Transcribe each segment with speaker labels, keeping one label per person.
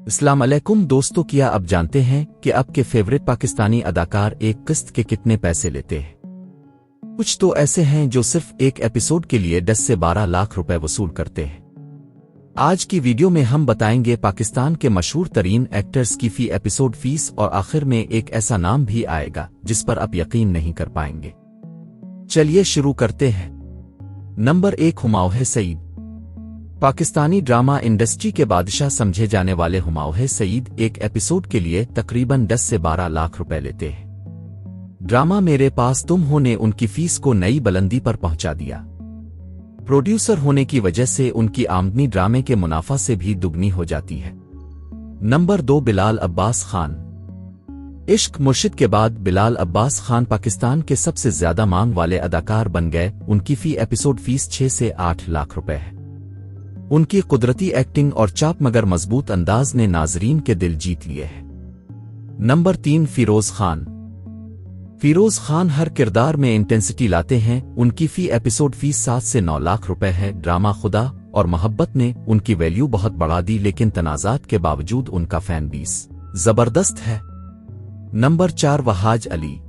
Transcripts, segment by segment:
Speaker 1: अस्सलाम अलैकुम दोस्तों, क्या अब जानते हैं कि आपके फेवरेट पाकिस्तानी अदाकार एक किस्त के कितने पैसे लेते हैं? कुछ तो ऐसे हैं जो सिर्फ एक एपिसोड के लिए 10 से 12 लाख रुपए वसूल करते हैं। आज की वीडियो में हम बताएंगे पाकिस्तान के मशहूर तरीन एक्टर्स की फी एपिसोड फीस, और आखिर में एक ऐसा नाम भी आएगा जिस पर आप यकीन नहीं कर पाएंगे। चलिए शुरू करते हैं। Number 1, Humayun Saeed. Pakistani drama industry के बादशाह समझे जाने वाले हुमायूं सईद एक एपिसोड के लिए तकरीबन 10 से 12 लाख रुपए लेते हैं। ड्रामा मेरे पास तुम हो ने उनकी फीस को नई बुलंदी पर पहुंचा दिया। प्रोड्यूसर होने की वजह से उनकी आमदनी ड्रामे के मुनाफा से भी दुगनी हो जाती है। नंबर 2, बिलाल अब्बास खान। इश्क मुर्शिद के बाद बिलाल अब्बास खान पाकिस्तान के सबसे ज्यादा मांग वाले अदाकार बन गए। उनकी फी एपिसोड फीस 6 से 8 लाख रुपए है। उनकी कुदरती एक्टिंग और चाप मगर मजबूत अंदाज ने नाजरीन के दिल जीत लिए हैं। नंबर 3, फिरोज खान। फिरोज खान हर किरदार में इंटेंसिटी लाते हैं। उनकी फी एपिसोड फीस 7 से 9 लाख रुपए है। ड्रामा खुदा और मोहब्बत ने उनकी वैल्यू बहुत बढ़ा दी, लेकिन तनाजात के बावजूद उनका फैन बेस जबरदस्त है। नंबर 4, वहाज अली।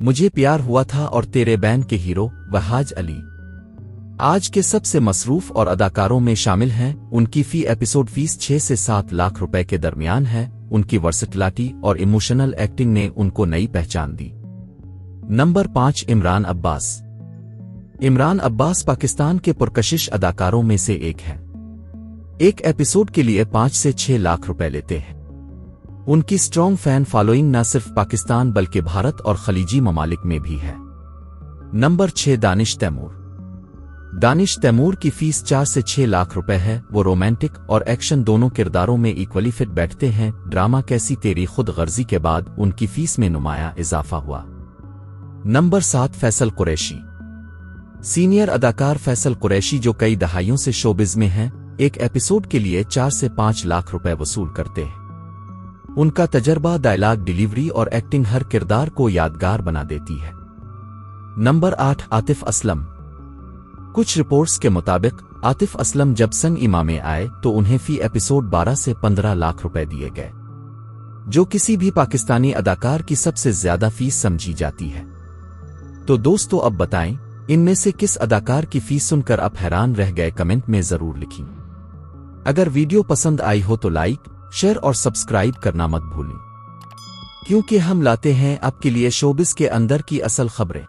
Speaker 1: मुझे प्यार हुआ था और तेरे बैन के हीरो वहाज अली आज के सबसे मसरूफ और अदाकारों में शामिल हैं। उनकी फी एपिसोड फीस 6 से 7 लाख रुपए के दरमियान है। उनकी वर्सेटिलिटी और इमोशनल एक्टिंग ने उनको नई पहचान दी। नंबर 5, इमरान अब्बास। इमरान अब्बास पाकिस्तान के पुरकशिश अदाकारों में से एक है। एक एपिसोड के लिए 5 से 6 लाख रुपए लेते हैं। उनकी स्ट्रॉन्ग फैन फॉलोइंग न सिर्फ पाकिस्तान बल्कि भारत और खलीजी ममालिक में भी है। नंबर 6, दानिश तैमूर। दानिश तैमूर की फीस 4 से 6 लाख रुपए है। वो रोमांटिक और एक्शन दोनों किरदारों में इक्वली फिट बैठते हैं। ड्रामा कैसी तेरी खुद गर्जी के बाद उनकी फीस में नुमाया इजाफा हुआ। नंबर 7, फैसल कुरैशी। सीनियर अदाकार फैसल कुरैशी जो कई दहाइयों से शोबिज में हैं, एक एपिसोड के लिए 4 से 5 लाख रुपए वसूल करते हैं। उनका तजर्बा, डायलॉग डिलीवरी और एक्टिंग हर किरदार को यादगार बना देती है। नंबर 8, आतिफ असलम। कुछ रिपोर्ट्स के मुताबिक आतिफ असलम जब संग इमा में आए तो उन्हें फी एपिसोड 12 से 15 लाख रुपए दिए गए, जो किसी भी पाकिस्तानी अदाकार की सबसे ज्यादा फीस समझी जाती है। तो दोस्तों, अब बताएं इनमें से किस अदाकार की फीस सुनकर आप हैरान रह गए? कमेंट में जरूर लिखें। अगर वीडियो पसंद आई हो तो लाइक, शेयर और सब्सक्राइब करना मत भूलें, क्योंकि हम लाते हैं आपके लिए शोबिस के अंदर की असल खबरें।